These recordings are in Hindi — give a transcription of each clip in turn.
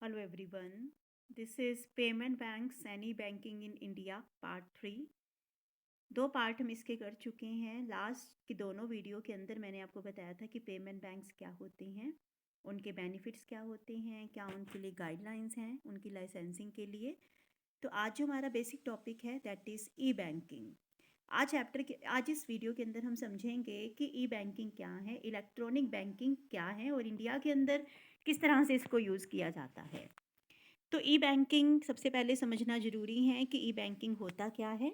Hello everyone. This is Payment Banks and E-Banking in India Part 3. 2 part हम इसके कर चुके हैं। लास्ट की दोनों वीडियो के अंदर मैंने आपको बताया था कि पेमेंट बैंक्स क्या होते हैं, उनके बेनिफिट्स क्या होते हैं, क्या उनके लिए गाइडलाइंस हैं उनकी लाइसेंसिंग के लिए। तो आज जो हमारा बेसिक टॉपिक है दैट इज़ ई-बैंकिंग। आज इस वीडियो के अंदर हम समझेंगे कि ई-बैंकिंग क्या है, इलेक्ट्रॉनिक बैंकिंग क्या है और इंडिया के अंदर किस तरह से इसको यूज़ किया जाता है। तो ई बैंकिंग सबसे पहले समझना ज़रूरी है कि ई बैंकिंग होता क्या है।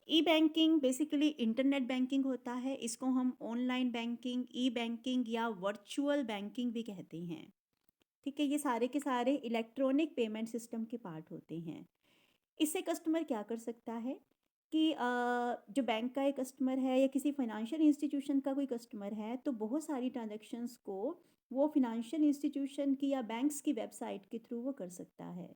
ई बैंकिंग बेसिकली इंटरनेट बैंकिंग होता है। इसको हम ऑनलाइन बैंकिंग, ई बैंकिंग या वर्चुअल बैंकिंग भी कहते हैं। ठीक है, ये सारे के सारे इलेक्ट्रॉनिक पेमेंट सिस्टम के पार्ट होते हैं। इससे कस्टमर क्या कर सकता है कि जो बैंक का एक कस्टमर है या किसी फाइनेंशियल इंस्टीट्यूशन का कोई कस्टमर है, तो बहुत सारी ट्रांजैक्शंस को वो फाइनेंशियल इंस्टीट्यूशन की या बैंक्स की वेबसाइट के थ्रू वो कर सकता है।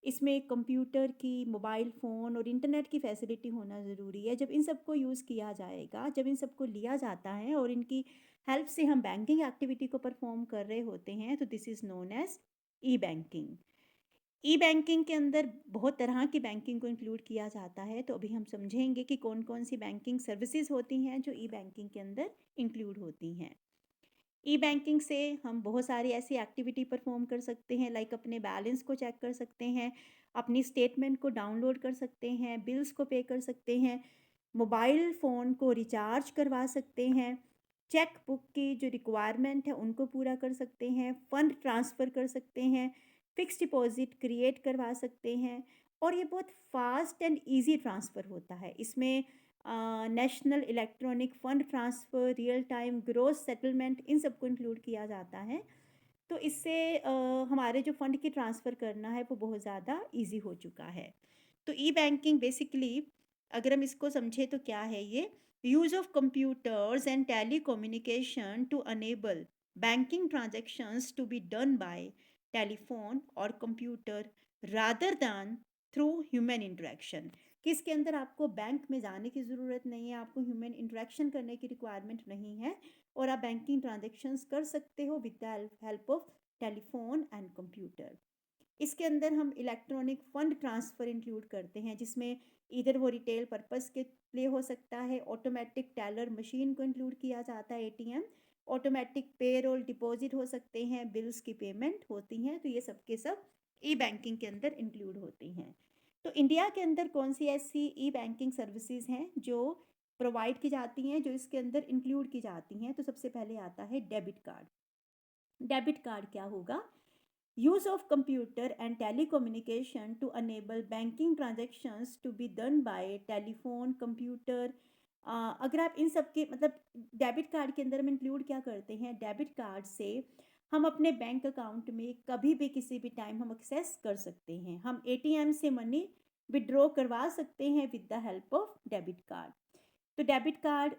इसमें कंप्यूटर की, मोबाइल फ़ोन और इंटरनेट की फैसिलिटी होना ज़रूरी है। जब इन सबको यूज़ किया जाएगा, जब इन सबको लिया जाता है और इनकी हेल्प से हम बैंकिंग एक्टिविटी को परफॉर्म कर रहे होते हैं, तो this is known as E banking. E banking के अंदर बहुत तरह की बैंकिंग को इंक्लूड किया जाता है। तो अभी हम समझेंगे कि कौन कौन सी बैंकिंग सर्विसेज होती हैं जो ई बैंकिंग के अंदर इंक्लूड होती हैं। ई बैंकिंग से हम बहुत सारी ऐसी एक्टिविटी परफॉर्म कर सकते हैं, लाइक अपने बैलेंस को चेक कर सकते हैं, अपनी स्टेटमेंट को डाउनलोड कर सकते हैं, बिल्स को पे कर सकते हैं, मोबाइल फ़ोन को रिचार्ज करवा सकते हैं, चेक बुक की जो रिक्वायरमेंट है उनको पूरा कर सकते हैं, फ़ंड ट्रांसफ़र कर सकते हैं, फ़िक्स डिपॉज़िट क्रिएट करवा सकते हैं। और ये बहुत फ़ास्ट एंड ईज़ी ट्रांसफ़र होता है। इसमें national electronic fund transfer, real time gross settlement, इन सबको इंक्लूड किया जाता है। तो इससे हमारे जो फ़ंड की ट्रांसफ़र करना है वो बहुत ज़्यादा ईज़ी हो चुका है। तो ई बैंकिंग बेसिकली अगर हम इसको समझें तो क्या है ये? Use of computers and telecommunication to enable banking transactions to be done by telephone और computer rather than through human interaction. कि इसके अंदर आपको बैंक में जाने की ज़रूरत नहीं है, आपको ह्यूमन इंटरेक्शन करने की रिक्वायरमेंट नहीं है और आप बैंकिंग ट्रांजैक्शंस कर सकते हो with the help of telephone and computer. इसके अंदर हम इलेक्ट्रॉनिक फ़ंड ट्रांसफ़र इंक्लूड करते हैं, जिसमें इधर वो रिटेल पर्पस के लिए हो सकता है, ऑटोमेटिक टेलर मशीन को इंक्लूड किया जाता है, एटीएम, ऑटोमेटिक पेरोल डिपॉजिट हो सकते हैं, बिल्स की पेमेंट होती हैं। तो ये सब के सब ई बैंकिंग के अंदर इंक्लूड होती हैं। तो इंडिया के अंदर कौन सी ऐसी ई बैंकिंग सर्विसेज हैं जो प्रोवाइड की जाती हैं, जो इसके अंदर इंक्लूड की जाती हैं? तो सबसे पहले आता है डेबिट कार्ड। डेबिट कार्ड क्या होगा? Use of computer and telecommunication to enable banking transactions to be done by telephone, computer. अगर आप इन सब के मतलब डेबिट कार्ड के अंदर हम इंक्लूड क्या करते हैं? डेबिट कार्ड से हम अपने बैंक अकाउंट में कभी भी किसी भी टाइम हम एक्सेस कर सकते हैं। हम एटीएम से मनी विड्रॉ करवा सकते हैं with the help of debit card. तो डेबिट कार्ड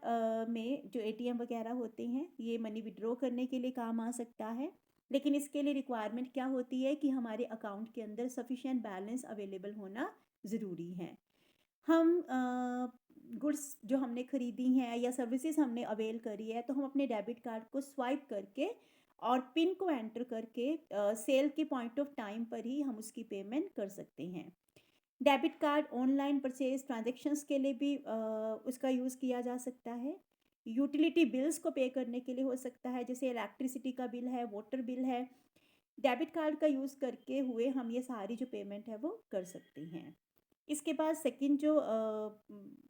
में जो एटीएम वगैरह होते हैं, ये मनी विड्रॉ करने के लिए काम आ सकता है। लेकिन इसके लिए रिक्वायरमेंट क्या होती है कि हमारे अकाउंट के अंदर सफिशिएंट बैलेंस अवेलेबल होना ज़रूरी है। हम गुड्स जो हमने खरीदी हैं या सर्विसेज हमने अवेल करी है, तो हम अपने डेबिट कार्ड को स्वाइप करके और पिन को एंटर करके सेल के पॉइंट ऑफ टाइम पर ही हम उसकी पेमेंट कर सकते हैं। Debit card online purchase transactions के लिए भी उसका यूज़ किया जा सकता है। यूटिलिटी बिल्स को पे करने के लिए हो सकता है, जैसे इलेक्ट्रिसिटी का बिल है, वाटर बिल है। डेबिट कार्ड का यूज़ करके हुए हम ये सारी जो पेमेंट है वो कर सकते हैं। इसके बाद सेकंड जो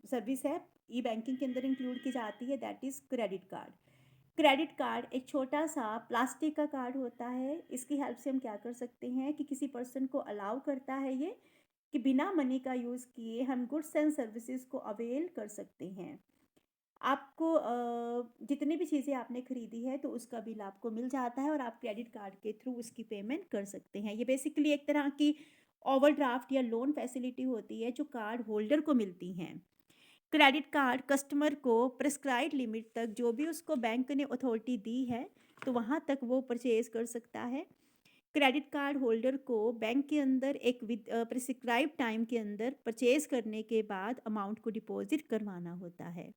सर्विस है ई बैंकिंग के अंदर इंक्लूड की जाती है, that is credit card. Credit card एक छोटा सा प्लास्टिक का कार्ड होता है। इसकी हेल्प से हम क्या कर सकते हैं कि किसी पर्सन को अलाउ करता है ये कि बिना मनी का यूज़ किए हम गुड्स एंड सर्विसेज को अवेल कर सकते हैं। आपको जितनी भी चीज़ें आपने खरीदी है तो उसका बिल आपको मिल जाता है और आप क्रेडिट कार्ड के थ्रू उसकी पेमेंट कर सकते हैं। ये बेसिकली एक तरह की ओवरड्राफ्ट या लोन फैसिलिटी होती है जो कार्ड होल्डर को मिलती हैं। क्रेडिट कार्ड कस्टमर को प्रिस्क्राइब्ड लिमिट तक जो भी उसको बैंक ने अथॉरिटी दी है, तो वहाँ तक वो परचेज़ कर सकता है। क्रेडिट कार्ड होल्डर को बैंक के अंदर एक प्रिस्क्राइब टाइम के अंदर परचेज करने के बाद अमाउंट को डिपॉजिट करवाना होता है।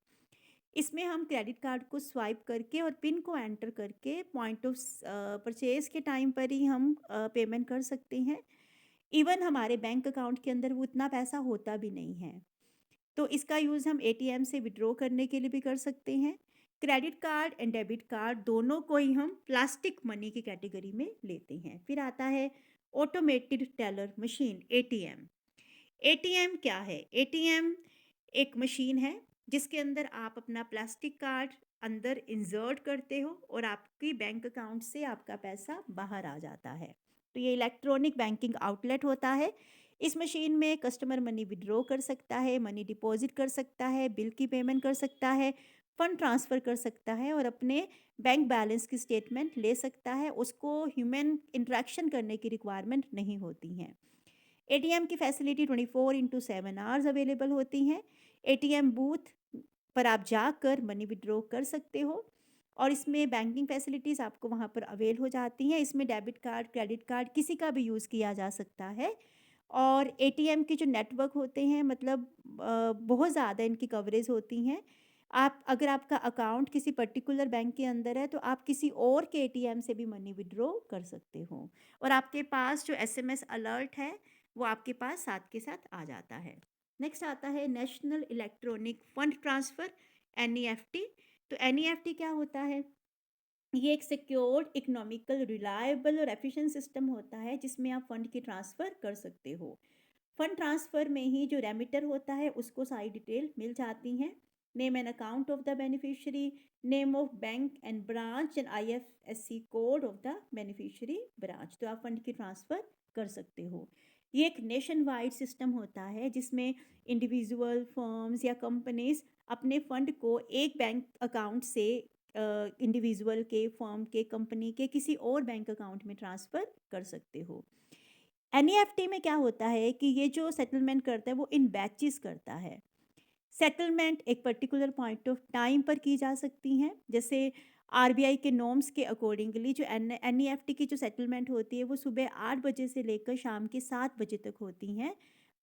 इसमें हम क्रेडिट कार्ड को स्वाइप करके और पिन को एंटर करके पॉइंट ऑफ परचेज़ के टाइम पर ही हम पेमेंट कर सकते हैं। इवन हमारे बैंक अकाउंट के अंदर वो उतना पैसा होता भी नहीं है। तो इसका यूज़ हम एटीएम से विड्रॉ करने के लिए भी कर सकते हैं। Credit card and debit card दोनों को ही हम प्लास्टिक मनी की कैटेगरी में लेते हैं। फिर आता है automated teller machine, ATM. ATM क्या है? एटीएम एक मशीन है जिसके अंदर आप अपना प्लास्टिक कार्ड अंदर इंसर्ट करते हो और आपकी बैंक अकाउंट से आपका पैसा बाहर आ जाता है। तो ये इलेक्ट्रॉनिक बैंकिंग आउटलेट होता है। इस मशीन में कस्टमर मनी विड्रॉ कर सकता है, मनी डिपॉजिट कर सकता है, बिल की पेमेंट कर सकता है, फंड ट्रांसफ़र कर सकता है और अपने बैंक बैलेंस की स्टेटमेंट ले सकता है। उसको ह्यूमन इंटरेक्शन करने की रिक्वायरमेंट नहीं होती हैं। एटीएम की फैसिलिटी 24/7 आवर्स अवेलेबल होती हैं। एटीएम बूथ पर आप जाकर मनी विड्रॉ कर सकते हो और इसमें बैंकिंग फैसिलिटीज़ आपको वहाँ पर अवेल हो जाती हैं। इसमें डेबिट कार्ड, क्रेडिट कार्ड किसी का भी यूज़ किया जा सकता है और एटीएम के जो नेटवर्क होते हैं मतलब बहुत ज़्यादा इनकी कवरेज होती हैं। आप अगर आपका अकाउंट किसी पर्टिकुलर बैंक के अंदर है तो आप किसी और के एटीएम से भी मनी विड्रॉ कर सकते हो और आपके पास जो एसएमएस अलर्ट है वो आपके पास साथ के साथ आ जाता है। नेक्स्ट आता है national electronic fund transfer, NEFT. तो एनईएफटी क्या होता है? ये एक सिक्योर्ड, इकोनॉमिकल, रिलायबल और एफिशिएंट सिस्टम होता है जिसमें आप फंड की ट्रांसफ़र कर सकते हो। फंड ट्रांसफ़र में ही जो रेमिटर होता है उसको सारी डिटेल मिल जाती हैं। Name and account of the beneficiary, name of bank and branch and IFSC code of the beneficiary branch. तो आप फंड की ट्रांसफ़र कर सकते हो। ये एक नेशन वाइड सिस्टम होता है जिसमें इंडिविजुअल, फर्म्स या कंपनीज अपने फंड को एक बैंक अकाउंट से इंडिविजुअल के, फर्म के, कंपनी के किसी और बैंक अकाउंट में ट्रांसफ़र कर सकते हो। एनईएफटी में क्या होता है कि ये जो सेटलमेंट करता है वो इन बैचेस करता है। सेटलमेंट एक पर्टिकुलर पॉइंट ऑफ टाइम पर की जा सकती हैं। जैसे आरबीआई के नॉर्म्स के अकॉर्डिंगली जो एनईएफटी की जो सेटलमेंट होती है वो सुबह 8 बजे से लेकर शाम के 7 बजे तक होती हैं।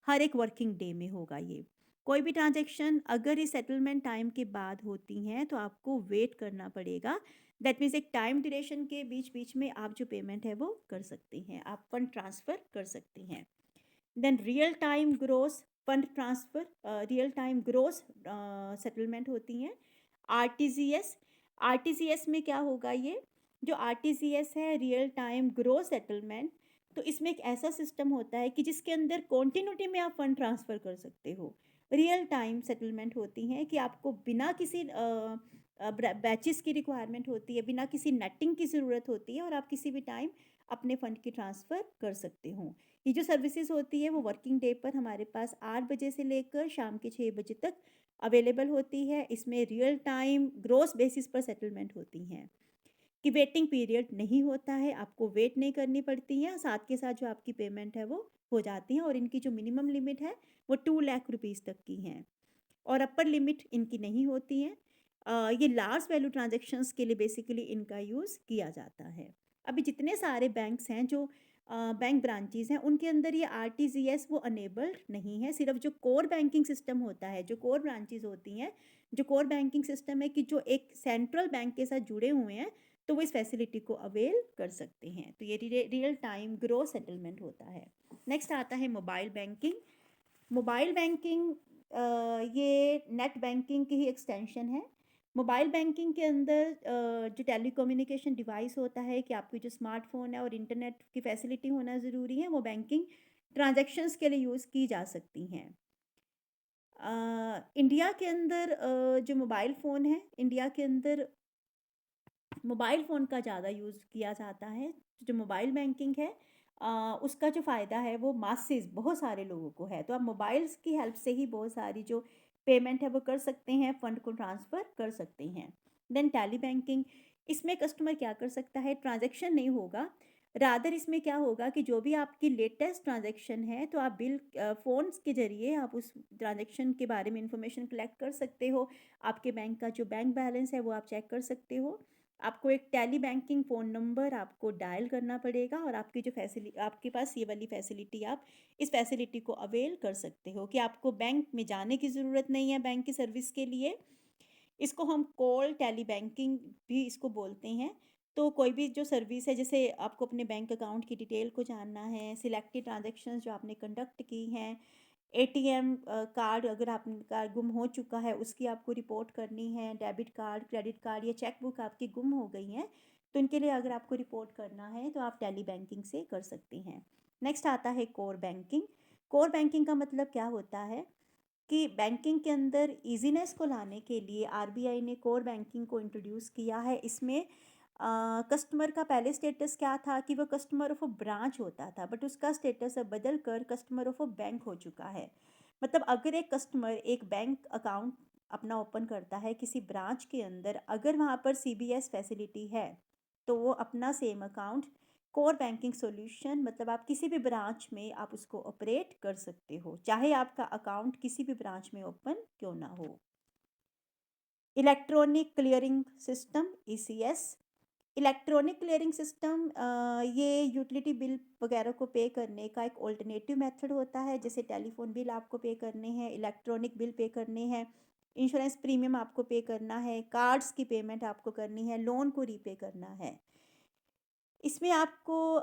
हर एक वर्किंग डे में होगा ये। कोई भी ट्रांजैक्शन अगर इस सेटलमेंट टाइम के बाद होती हैं तो आपको वेट करना पड़ेगा। दैट मीन्स एक टाइम ड्यूरेशन के बीच-बीच में आप जो पेमेंट है वो कर सकती हैं। आप फंड ट्रांसफ़र कर सकती हैं। Then real time gross fund transfer, real time gross settlement होती हैं। आरटीजीएस, आरटीजीएस में क्या होगा ये? जो आरटीजीएस है रियल टाइम ग्रोस सेटलमेंट, तो इसमें एक ऐसा सिस्टम होता है कि जिसके अंदर कॉन्टिन्यूटी में आप फंड ट्रांसफ़र कर सकते हो। रियल टाइम सेटलमेंट होती हैं कि आपको बिना किसी बैचेस की रिक्वायरमेंट होती है, बिना किसी नेटिंग की ज़रूरत होती है और आप किसी भी टाइम अपने फ़ंड की ट्रांसफ़र कर सकते हो। ये जो सर्विसेज होती है वो वर्किंग डे पर हमारे पास 8 बजे से लेकर शाम के 6 बजे तक अवेलेबल होती है। इसमें रियल टाइम ग्रॉस बेसिस पर सेटलमेंट होती हैं कि वेटिंग पीरियड नहीं होता है, आपको वेट नहीं करनी पड़ती है, साथ के साथ जो आपकी पेमेंट है वो हो जाती है और इनकी जो मिनिमम लिमिट है वो 2 लाख रुपीज़ तक की हैं और अपर लिमिट इनकी नहीं होती है। ये लार्ज वैल्यू ट्रांजैक्शंस के लिए बेसिकली इनका यूज़ किया जाता है। अभी जितने सारे बैंक्स हैं जो बैंक ब्रांचेज़ हैं उनके अंदर ये आरटीजीएस वो अनेबल्ड नहीं है। सिर्फ जो कोर बैंकिंग सिस्टम होता है, जो कोर ब्रांचेज़ होती हैं, जो कोर बैंकिंग सिस्टम है कि जो एक सेंट्रल बैंक के साथ जुड़े हुए हैं, तो वो इस फैसिलिटी को अवेल कर सकते हैं। तो ये रियल टाइम ग्रॉस सेटलमेंट होता है। नेक्स्ट आता है मोबाइल बैंकिंग। मोबाइल बैंकिंग ये नेट बैंकिंग की ही एक्सटेंशन है। मोबाइल बैंकिंग के अंदर जो टेलीकम्युनिकेशन डिवाइस होता है कि आपकी जो स्मार्टफ़ोन है और इंटरनेट की फैसिलिटी होना ज़रूरी है, वो बैंकिंग ट्रांजैक्शंस के लिए यूज़ की जा सकती हैं। इंडिया के अंदर जो मोबाइल फ़ोन है, इंडिया के अंदर मोबाइल फ़ोन का ज़्यादा यूज़ किया जाता है। जो मोबाइल बैंकिंग है उसका जो फ़ायदा है वो मासेस बहुत सारे लोगों को है। तो आप मोबाइल्स की हेल्प से ही बहुत सारी जो पेमेंट है वो कर सकते हैं, फ़ंड को ट्रांसफ़र कर सकते हैं। देन टेली बैंकिंग, इसमें कस्टमर क्या कर सकता है, ट्रांज़ैक्शन नहीं होगा, रादर इसमें क्या होगा कि जो भी आपकी लेटेस्ट ट्रांज़ैक्शन है तो आप फ़ोन्स के ज़रिए आप उस ट्रांज़ैक्शन के बारे में इन्फॉर्मेशन कलेक्ट कर सकते हो। आपके बैंक का जो बैंक बैलेंस है वो आप चेक कर सकते हो। आपको एक टेली बैंकिंग फ़ोन नंबर आपको डायल करना पड़ेगा और आपकी जो आपके पास ये वाली फैसिलिटी आप इस फैसिलिटी को अवेल कर सकते हो कि आपको बैंक में जाने की ज़रूरत नहीं है बैंक की सर्विस के लिए। इसको हम कॉल टेली बैंकिंग भी इसको बोलते हैं। तो कोई भी जो सर्विस है, जैसे आपको अपने बैंक अकाउंट की डिटेल को जानना है, सिलेक्टेड ट्रांज़ैक्शंस जो आपने कंडक्ट की हैं, एटीएम कार्ड अगर आपका गुम हो चुका है उसकी आपको रिपोर्ट करनी है, डेबिट कार्ड, क्रेडिट कार्ड या चेक बुक आपकी गुम हो गई हैं, तो इनके लिए अगर आपको रिपोर्ट करना है तो आप टेली बैंकिंग से कर सकते हैं। नेक्स्ट आता है कोर बैंकिंग। कोर बैंकिंग का मतलब क्या होता है कि बैंकिंग के अंदर ईज़ीनेस को लाने के लिए आरबीआई ने कोर बैंकिंग को इंट्रोड्यूस किया है। इसमें कस्टमर का पहले स्टेटस क्या था कि वो कस्टमर ऑफ अ ब्रांच होता था, बट उसका स्टेटस अब बदल कर कस्टमर ऑफ अ बैंक हो चुका है। मतलब अगर एक कस्टमर एक बैंक अकाउंट अपना ओपन करता है किसी ब्रांच के अंदर, अगर वहाँ पर सीबीएस फैसिलिटी है, तो वो अपना same account core banking solution, मतलब आप किसी भी ब्रांच में आप उसको ऑपरेट कर सकते हो, चाहे आपका अकाउंट किसी भी ब्रांच में ओपन क्यों ना हो। Electronic clearing system ECS. Electronic clearing system ये यूटिलिटी बिल वगैरह को पे करने का एक ऑल्टरनेटिव मेथड होता है। जैसे टेलीफोन बिल आपको पे करने हैं, इलेक्ट्रॉनिक बिल पे करने हैं, इंश्योरेंस प्रीमियम आपको पे करना है, कार्ड्स की पेमेंट आपको करनी है, लोन को रीपे करना है। इसमें आपको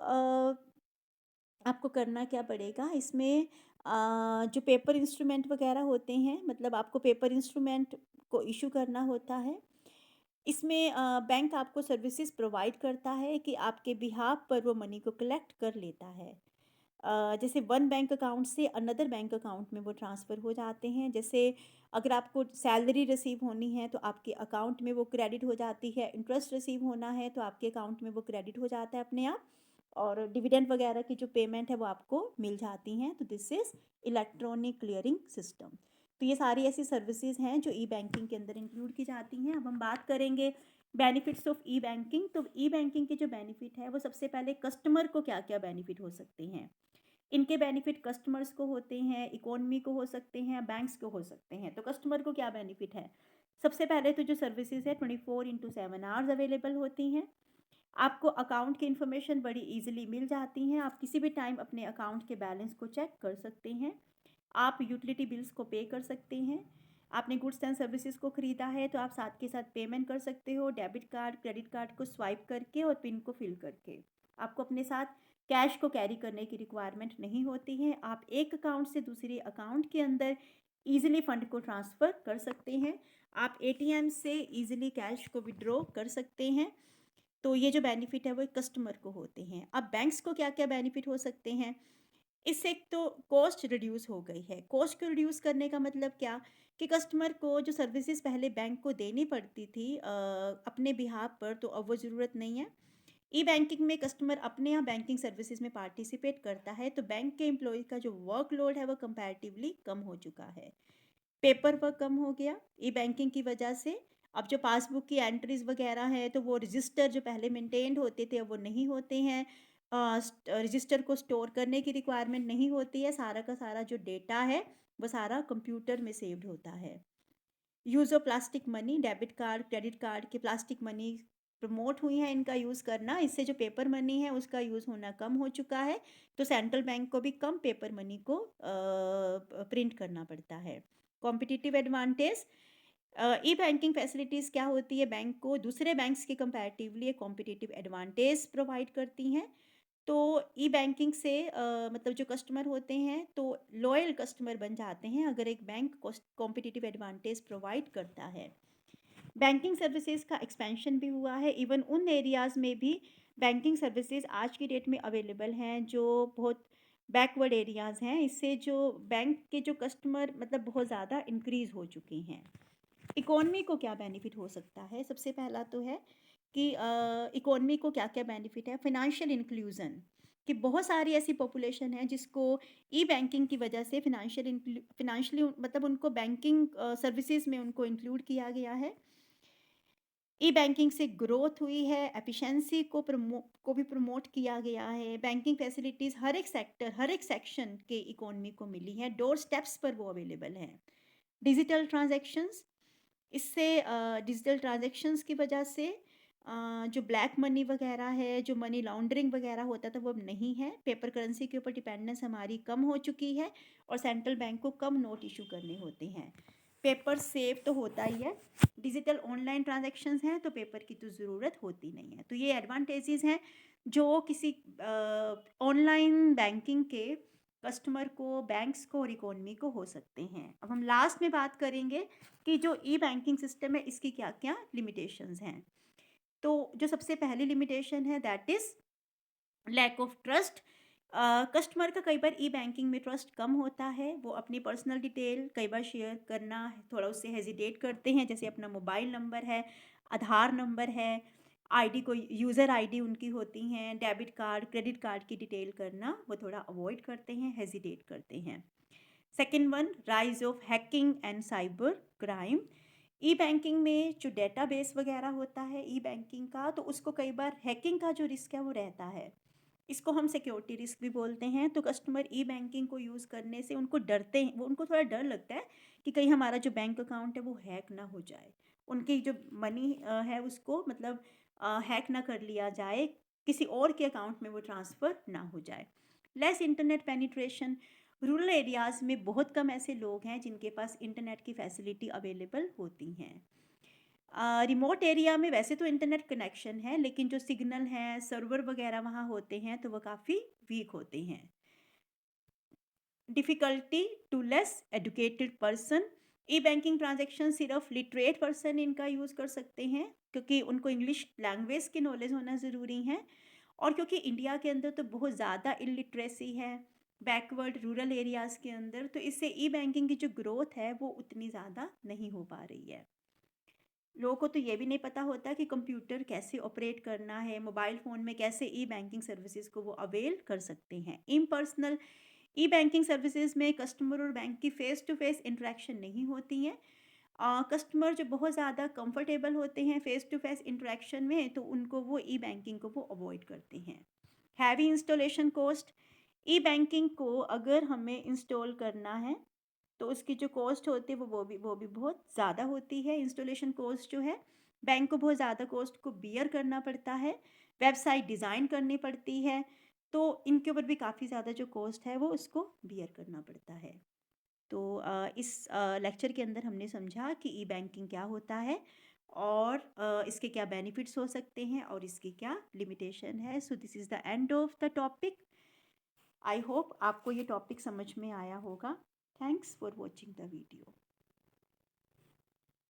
करना क्या पड़ेगा, इसमें जो पेपर इंस्ट्रूमेंट वगैरह होते हैं, मतलब आपको पेपर इंस्ट्रूमेंट को इशू करना होता है। इसमें बैंक आपको सर्विसेज प्रोवाइड करता है कि आपके बिहाफ पर वो मनी को कलेक्ट कर लेता है। जैसे वन बैंक अकाउंट से अनदर बैंक अकाउंट में वो ट्रांसफ़र हो जाते हैं। जैसे अगर आपको सैलरी रिसीव होनी है तो आपके अकाउंट में वो क्रेडिट हो जाती है, इंटरेस्ट रिसीव होना है तो आपके अकाउंट में वो क्रेडिट हो जाता है अपने आप, और डिविडेंड वगैरह की जो पेमेंट है वो आपको मिल जाती हैं। तो this is electronic clearing system. तो ये सारी ऐसी सर्विसेज हैं जो ई बैंकिंग के अंदर इंक्लूड की जाती हैं। अब हम बात करेंगे बेनिफिट्स ऑफ ई बैंकिंग। तो ई बैंकिंग के जो बेनिफिट है वो सबसे पहले कस्टमर को क्या क्या बेनिफिट हो सकते हैं। इनके बेनिफिट कस्टमर्स को होते हैं, इकोनॉमी को हो सकते हैं, बैंक्स को हो सकते हैं। तो कस्टमर को क्या बेनिफिट है, सबसे पहले तो जो सर्विसेज है 24/7 आवर्स अवेलेबल होती हैं। आपको अकाउंट की इन्फॉर्मेशन बड़ी इजीली मिल जाती हैं। आप किसी भी टाइम अपने अकाउंट के बैलेंस को चेक कर सकते हैं। आप यूटिलिटी बिल्स को पे कर सकते हैं। आपने गुड्स एंड सर्विसेज को ख़रीदा है तो आप साथ के साथ पेमेंट कर सकते हो, डेबिट कार्ड, क्रेडिट कार्ड को स्वाइप करके और पिन को फिल करके। आपको अपने साथ कैश को कैरी करने की रिक्वायरमेंट नहीं होती है। आप एक अकाउंट से दूसरे अकाउंट के अंदर ईजिली फ़ंड को ट्रांसफ़र कर सकते हैं। आप एटीएम से ईजिली कैश को विड्रॉ कर सकते हैं। तो ये जो बेनिफिट है वो कस्टमर को होते हैं। अब बैंक्स को क्या क्या बेनिफिट हो सकते हैं, इससे एक तो कॉस्ट रिड्यूस हो गई है। कॉस्ट को रिड्यूस करने का मतलब क्या, कि कस्टमर को जो सर्विसेज पहले बैंक को देनी पड़ती थी अपने बिहाफ पर, तो अब वो ज़रूरत नहीं है। ई बैंकिंग में कस्टमर अपने यहाँ बैंकिंग सर्विसेज में पार्टिसिपेट करता है, तो बैंक के एम्प्लॉय का जो वर्कलोड है वो कंपैरेटिवली कम हो चुका है। पेपर वर्क कम हो गया ई बैंकिंग की वजह से। अब जो पासबुक की एंट्रीज वगैरह हैं तो वो रजिस्टर जो पहले मेंटेन्ड होते थे अब वो नहीं होते हैं। रजिस्टर को स्टोर करने की रिक्वायरमेंट नहीं होती है, सारा का सारा जो डेटा है वो सारा कंप्यूटर में सेव्ड होता है। Use of plastic money, debit card, credit card के प्लास्टिक मनी प्रमोट हुई हैं इनका यूज़ करना, इससे जो पेपर मनी है उसका यूज़ होना कम हो चुका है। तो सेंट्रल बैंक को भी कम पेपर मनी को प्रिंट करना पड़ता है। कॉम्पिटिटिव एडवांटेज, ई बैंकिंग फैसिलिटीज़ क्या होती है, बैंक को दूसरे बैंक्स के कंपैरेटिवली एक कॉम्पिटिटिव एडवांटेज प्रोवाइड करती हैं। तो ई बैंकिंग से मतलब जो कस्टमर होते हैं तो लॉयल कस्टमर बन जाते हैं अगर एक बैंक कॉम्पिटिटिव एडवांटेज प्रोवाइड करता है। बैंकिंग सर्विसेज का एक्सपेंशन भी हुआ है, इवन उन एरियाज़ में भी बैंकिंग सर्विसेज आज की डेट में अवेलेबल हैं जो बहुत बैकवर्ड एरियाज़ हैं। इससे जो बैंक के जो कस्टमर मतलब बहुत ज़्यादा इंक्रीज़ हो चुके हैं। इकोनॉमी को क्या बेनिफिट हो सकता है, सबसे पहला तो है कि इकोनॉमी को क्या-क्या बेनिफिट है, फाइनेंशियल इंक्लूजन, कि बहुत सारी ऐसी पॉपुलेशन है जिसको ई बैंकिंग की वजह से फाइनेंशियली मतलब उनको बैंकिंग सर्विसेज में उनको इंक्लूड किया गया है। ई बैंकिंग से ग्रोथ हुई है, एफिशिएंसी को भी प्रमोट किया गया है। बैंकिंग फैसिलिटीज़ हर एक सेक्टर, हर एक सेक्शन के इकोनॉमी को मिली हैं, डोर स्टेप्स पर वो अवेलेबल हैं। डिजिटल ट्रांज़ैक्शंस, इससे डिजिटल ट्रांज़ैक्शंस की वजह से जो ब्लैक मनी वगैरह है, जो मनी लॉन्ड्रिंग वगैरह होता था वो अब नहीं है। पेपर करेंसी के ऊपर डिपेंडेंस हमारी कम हो चुकी है और सेंट्रल बैंक को कम नोट इश्यू करने होते हैं। पेपर सेव तो होता ही है, डिजिटल ऑनलाइन ट्रांजैक्शंस हैं तो पेपर की तो ज़रूरत होती नहीं है। तो ये एडवांटेजेस हैं जो किसी ऑनलाइन बैंकिंग के कस्टमर को, बैंक्स को और इकोनॉमी को हो सकते हैं। अब हम लास्ट में बात करेंगे कि जो ई बैंकिंग सिस्टम है इसकी क्या क्या लिमिटेशंस हैं। तो जो सबसे पहली लिमिटेशन है that is lack of trust. Customer का कई बार ई बैंकिंग में ट्रस्ट कम होता है, वो अपनी पर्सनल डिटेल कई बार शेयर करना थोड़ा उससे हेजिटेट करते हैं, जैसे अपना मोबाइल नंबर है, आधार नंबर है, आईडी कोई यूज़र आईडी उनकी होती हैं, डेबिट कार्ड, क्रेडिट कार्ड की डिटेल करना वो थोड़ा अवॉइड करते हैं, हेजिटेट करते हैं। Second one, rise of hacking and cyber crime. E banking में जो डेटाबेस वगैरह होता है ई बैंकिंग का, तो उसको कई बार हैकिंग का जो रिस्क है वो रहता है, इसको हम सिक्योरिटी रिस्क भी बोलते हैं। तो कस्टमर ई बैंकिंग को यूज़ करने से उनको डरते हैं, वो उनको थोड़ा डर लगता है कि कहीं हमारा जो बैंक अकाउंट है वो हैक ना हो जाए, उनकी जो मनी है उसको मतलब हैक ना कर लिया जाए, किसी और के अकाउंट में वो ट्रांसफ़र ना हो जाए। Less internet penetration, rural areas में बहुत कम ऐसे लोग हैं जिनके पास इंटरनेट की फैसिलिटी अवेलेबल होती हैं। रिमोट एरिया में वैसे तो इंटरनेट कनेक्शन है, लेकिन जो सिग्नल हैं, सर्वर वगैरह वहाँ होते हैं तो वो काफ़ी वीक होते हैं। Difficulty to less educated person, e banking transaction सिर्फ लिटरेट पर्सन इनका यूज़ कर सकते हैं, क्योंकि उनको इंग्लिश लैंग्वेज की नॉलेज होना ज़रूरी है, और क्योंकि इंडिया के अंदर तो बहुत ज़्यादा इलिटरेसी है, बैकवर्ड रूरल एरियाज़ के अंदर, तो इससे ई बैंकिंग की जो ग्रोथ है वो उतनी ज़्यादा नहीं हो पा रही है। लोगों को तो ये भी नहीं पता होता कि कंप्यूटर कैसे ऑपरेट करना है, मोबाइल फ़ोन में कैसे ई बैंकिंग सर्विसेज को वो अवेल कर सकते हैं। इम्पर्सनल ई बैंकिंग सर्विसेज में कस्टमर और बैंक की फ़ेस टू फ़ेस इंटरेक्शन नहीं होती हैं। कस्टमर जो बहुत ज़्यादा कंफर्टेबल होते हैं फ़ेस टू फ़ेस इंटरेक्शन में, तो उनको वो ई बैंकिंग को वो अवॉइड करते हैं। हैवी इंस्टॉलेशन कॉस्ट, ई बैंकिंग को अगर हमें इंस्टॉल करना है तो उसकी जो कॉस्ट होती है वो भी बहुत ज़्यादा होती है। इंस्टॉलेशन कॉस्ट जो है, बैंक को बहुत ज़्यादा कॉस्ट को बियर करना पड़ता है, वेबसाइट डिज़ाइन करनी पड़ती है, तो इनके ऊपर भी काफ़ी ज़्यादा जो कॉस्ट है वो उसको बियर करना पड़ता है। तो इस लेक्चर के अंदर हमने समझा कि ई बैंकिंग क्या होता है और इसके क्या बेनिफिट्स हो सकते हैं और इसकी क्या लिमिटेशन है। So this is the end of the topic. I hope आपको ये टॉपिक समझ में आया होगा। Thanks for watching the video.